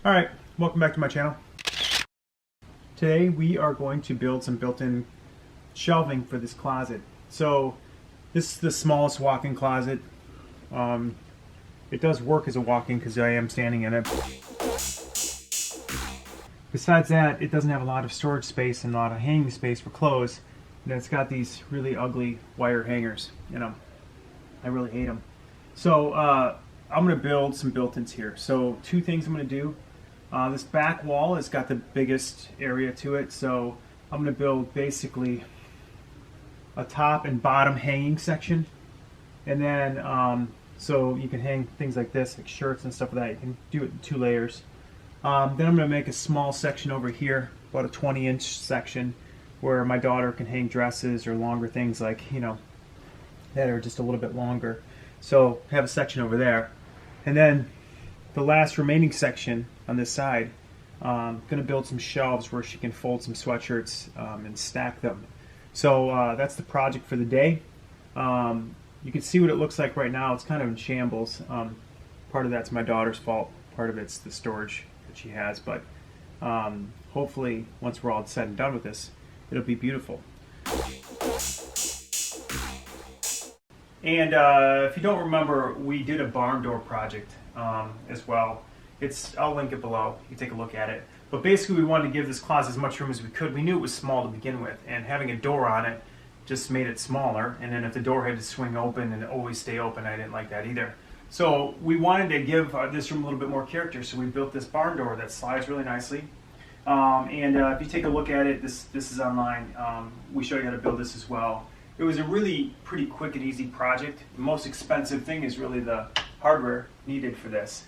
Alright, welcome back to my channel. Today we are going to build some built-in shelving for this closet. So this is the smallest walk-in closet. It does work as a walk-in because I am standing in it. Besides that, it doesn't have a lot of storage space and a lot of hanging space for clothes. And it's got these really ugly wire hangers. You know, I really hate them. So I'm going to build some built-ins here. So two things I'm going to do. This back wall has got the biggest area to it, so I'm going to build basically a top and bottom hanging section, and then so you can hang things like this, like shirts and stuff like that. You can do it in 2 layers. Then I'm going to make a small section over here, about a 20-inch section, where my daughter can hang dresses or longer things like, you know, that are just a little bit longer. So have a section over there, and then the last remaining section on this side, I'm going to build some shelves where she can fold some sweatshirts and stack them. So that's the project for the day. You can see what it looks like right now. It's kind of in shambles. Part of that's my daughter's fault. Part of it's the storage that she has. But hopefully, once we're all said and done with this, it'll be beautiful. And if you don't remember, we did a barn door project as well. I'll link it below. You can take a look at it. But basically, we wanted to give this closet as much room as we could. We knew it was small to begin with, and having a door on it just made it smaller. And then if the door had to swing open and always stay open, I didn't like that either. So we wanted to give this room a little bit more character. So we built this barn door that slides really nicely. If you take a look at it, this is online. We show you how to build this as well. It was a really pretty quick and easy project. The most expensive thing is really the hardware needed for this.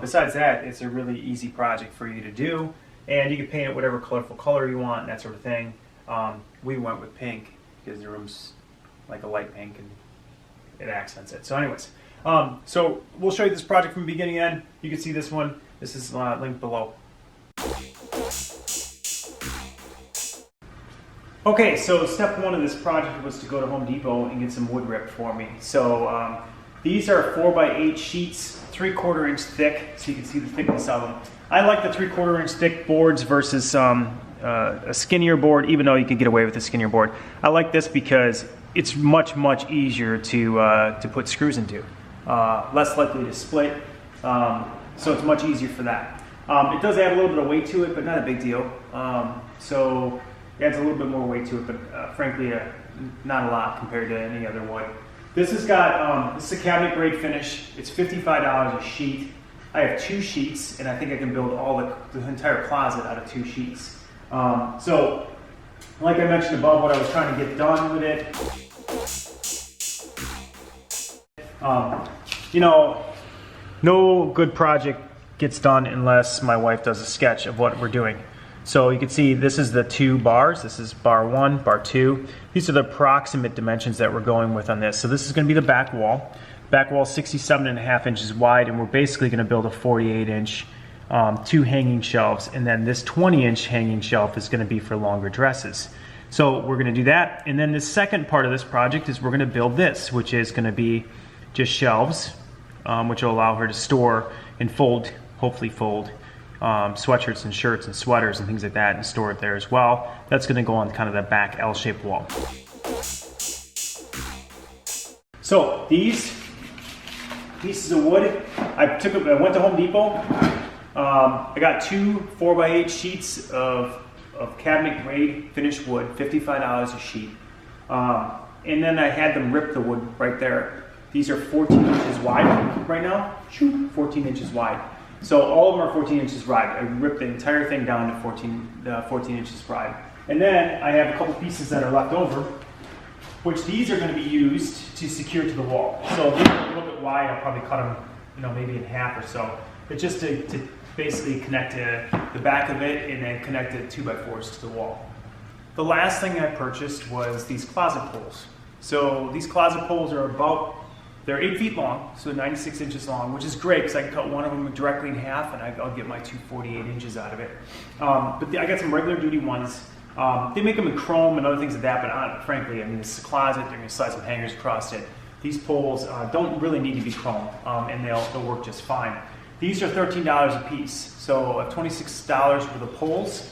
Besides that, it's a really easy project for you to do, and you can paint it whatever colorful color you want and that sort of thing. We went with pink because the room's like a light pink and it accents it. So anyways, so we'll show you this project from beginning to end. You can see this one. This is linked below. Okay, so step 1 of this project was to go to Home Depot and get some wood ripped for me. So these are 4x8 sheets, 3/4 inch thick, so you can see the thickness of them. I like the 3/4 inch thick boards versus a skinnier board, even though you can get away with a skinnier board. I like this because it's much easier to put screws into. Less likely to split, so it's much easier for that. It does add a little bit of weight to it, but not a big deal. So it adds a little bit more weight to it, but frankly, not a lot compared to any other wood. This has got, this is a cabinet grade finish. It's $55 a sheet. I have 2 sheets, and I think I can build all the entire closet out of 2 sheets. So, like I mentioned above, what I was trying to get done with it, you know, no good project gets done unless my wife does a sketch of what we're doing. So you can see this is the 2 bars. This is bar 1, bar 2. These are the approximate dimensions that we're going with on this. So this is going to be the back wall. Back wall 67.5 inches wide, and we're basically going to build a 48-inch 2 hanging shelves, and then this 20-inch hanging shelf is going to be for longer dresses. So we're going to do that, and then the second part of this project is we're going to build this, which is going to be just shelves, which will allow her to store and fold, hopefully fold, sweatshirts and shirts and sweaters and things like that, and store it there as well. That's going to go on kind of the back L-shaped wall. So these pieces of wood, I went to Home Depot. I got 2 4x8 sheets of cabinet grade finished wood, $55 a sheet. And then I had them rip the wood right there. These are 14 inches wide right now. 14 inches wide. So all of them are 14 inches wide. I ripped the entire thing down to 14 inches wide. And then I have a couple pieces that are left over, which these are going to be used to secure to the wall. So these are a little bit wide. I'll probably cut them, you know, maybe in half or so. But just to basically connect to the back of it and then connect it 2x4s to the wall. The last thing I purchased was these closet poles. So these closet poles are they're 8 feet long, so 96 inches long, which is great because I can cut one of them directly in half and I'll get my 248 inches out of it. But I got some regular duty ones. They make them in chrome and other things like that, but frankly, I mean, this is a closet. They're going to slide some hangers across it. These poles don't really need to be chrome, and they'll work just fine. These are $13 a piece, so $26 for the poles.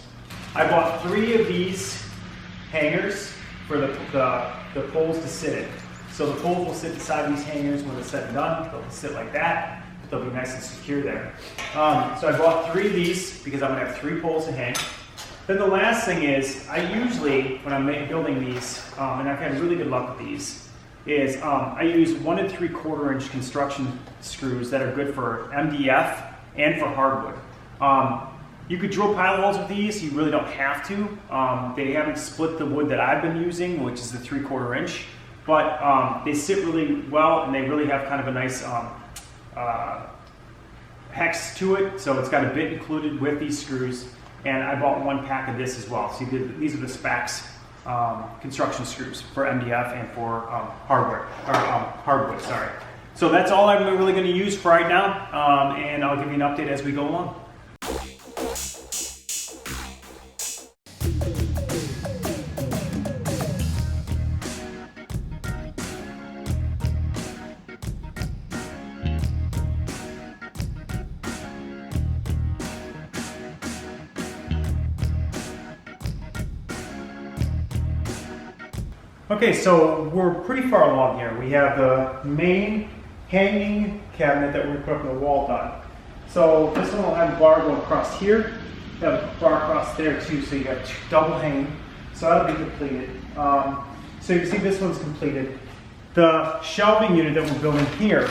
I bought 3 of these hangers for the poles to sit in. So the poles will sit inside these hangers when it's said and done. They'll sit like that, but they'll be nice and secure there. So I bought 3 of these because I'm gonna have 3 poles to hang. Then the last thing is, I usually, when I'm building these, and I've had really good luck with these, is I use 1 3/4 inch construction screws that are good for MDF and for hardwood. You could drill pilot holes with these, you really don't have to. They haven't split the wood that I've been using, which is the 3/4 inch, but they sit really well and they really have kind of a nice hex to it, so it's got a bit included with these screws. And I bought 1 pack of this as well. So these are the Spax construction screws for MDF and for hardwood. Sorry. So that's all I'm really going to use for right now, and I'll give you an update as we go along. Okay, so we're pretty far along here. We have the main hanging cabinet that we're putting the wall done. So this one will have a bar going across here, have a bar across there too, so you got double hanging. So that'll be completed. So you see this one's completed. The shelving unit that we're building here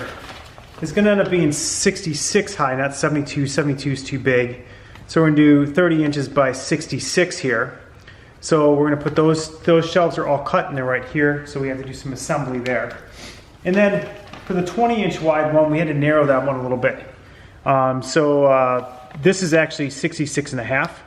is going to end up being 66 high, not 72. 72 is too big. So we're going to do 30 inches by 66 here. So we're going to put those shelves are all cut and they're right here, so we have to do some assembly there. And then for the 20-inch wide one, we had to narrow that one a little bit. This is actually 66 and a half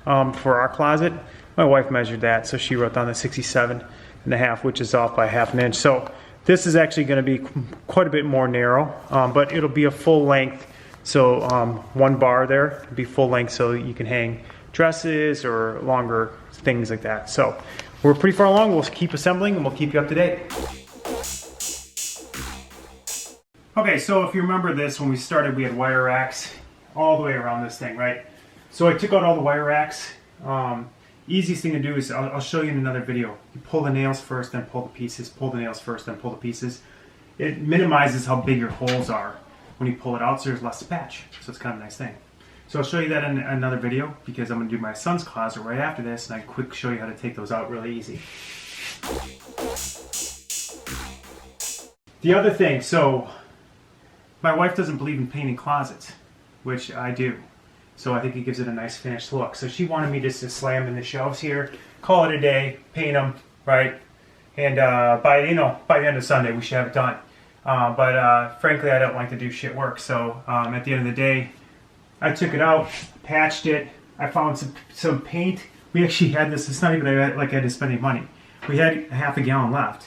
for our closet. My wife measured that, so she wrote down the 67 and a half, which is off by ½ an inch. So this is actually going to be quite a bit more narrow, but it'll be a full length. So 1 bar there will be full length, so you can hang dresses or longer things like that. So we're pretty far along. We'll keep assembling and we'll keep you up to date. Okay, so if you remember this, when we started, we had wire racks all the way around this thing, right? So I took out all the wire racks. Easiest thing to do is, I'll show you in another video. You pull the nails first, then pull the pieces, pull the nails first, then pull the pieces. It minimizes how big your holes are when you pull it out, so there's less to patch. So it's kind of a nice thing. So I'll show you that in another video because I'm going to do my son's closet right after this, and I quick show you how to take those out really easy. The other thing, so my wife doesn't believe in painting closets, which I do. So I think it gives it a nice finished look. So she wanted me just to slam in the shelves here, call it a day, paint them, right? And by the end of Sunday we should have it done. But frankly, I don't like to do shit work. So at the end of the day, I took it out, patched it. I found some paint. We actually had this. It's not even like I had to spend any money. We had ½ a gallon left,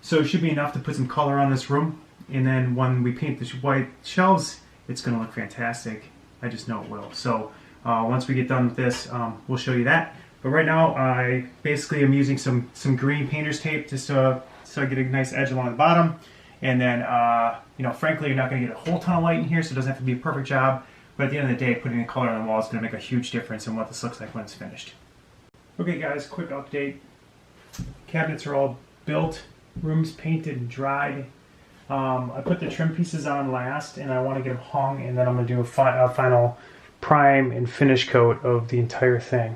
so it should be enough to put some color on this room. And then when we paint the white shelves, it's going to look fantastic. I just know it will. So once we get done with this, we'll show you that. But right now, I basically am using some green painter's tape just so I get a nice edge along the bottom. And then, frankly, you're not going to get a whole ton of light in here, so it doesn't have to be a perfect job. But at the end of the day, putting the color on the wall is going to make a huge difference in what this looks like when it's finished. Okay guys, quick update. Cabinets are all built, rooms painted and dried. I put the trim pieces on last and I want to get them hung, and then I'm going to do a final prime and finish coat of the entire thing.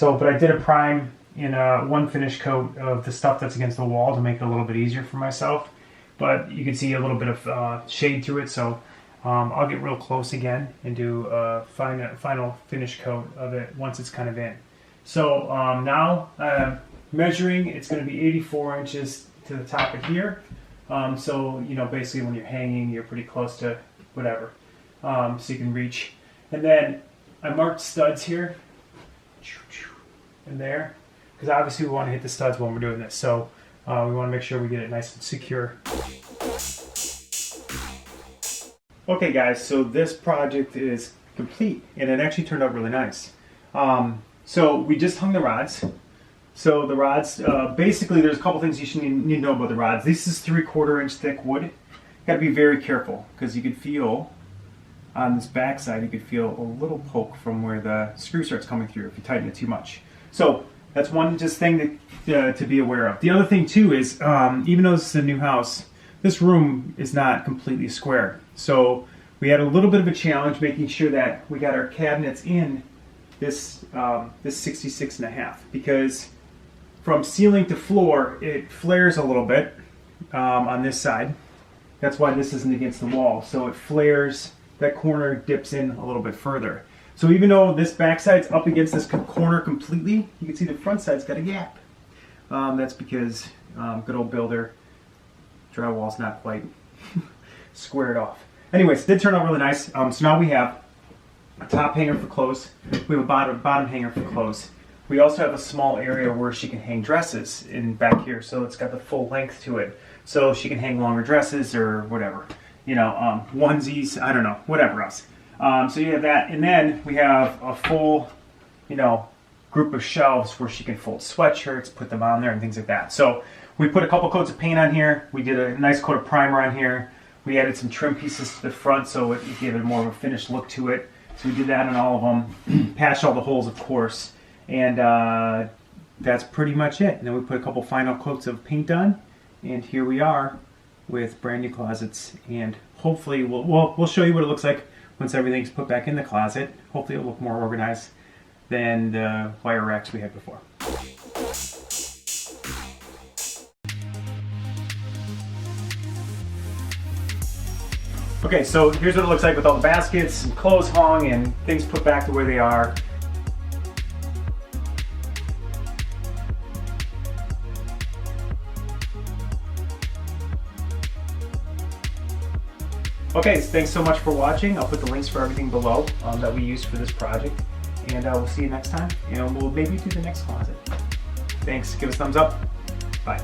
But I did a prime and 1 finish coat of the stuff that's against the wall to make it a little bit easier for myself. But you can see a little bit of shade through it, so I'll get real close again and do a final finish coat of it once it's kind of in. So now measuring, it's going to be 84 inches to the top of here. So basically when you're hanging, you're pretty close to whatever, so you can reach. And then I marked studs here and there, because obviously we want to hit the studs when we're doing this. So we want to make sure we get it nice and secure. Okay guys, so this project is complete and it actually turned out really nice. So we just hung the rods. So the rods, basically there's a couple things you should need to know about the rods. This is 3/4 inch thick wood. Got to be very careful because you could feel on this back side, you could feel a little poke from where the screw starts coming through if you tighten it too much. So that's one just thing to be aware of. The other thing too is, even though this is a new house, this room is not completely square. So we had a little bit of a challenge making sure that we got our cabinets in this 66.5, because from ceiling to floor it flares a little bit on this side. That's why this isn't against the wall. So it flares, that corner dips in a little bit further. So even though this back side's up against this corner completely, you can see the front side's got a gap. That's because good old builder, drywall's not quite squared off. Anyways, it did turn out really nice. So now we have a top hanger for clothes. We have a bottom hanger for clothes. We also have a small area where she can hang dresses in back here, so it's got the full length to it. So she can hang longer dresses or whatever, you know, onesies, I don't know, whatever else. So you have that, and then we have a full, you know, group of shelves where she can fold sweatshirts, put them on there, and things like that. So we put a couple coats of paint on here. We did a nice coat of primer on here. We added some trim pieces to the front so it gave it more of a finished look to it. So we did that on all of them. Patched all the holes, of course, and that's pretty much it. And then we put a couple final coats of paint on, and here we are with brand new closets. And hopefully we'll show you what it looks like once everything's put back in the closet. Hopefully it'll look more organized than the wire racks we had before. Okay, so here's what it looks like with all the baskets and clothes hung and things put back to where they are. Okay, so thanks so much for watching. I'll put the links for everything below that we used for this project. And we'll see you next time. And we'll maybe do the next closet. Thanks, give us a thumbs up. Bye.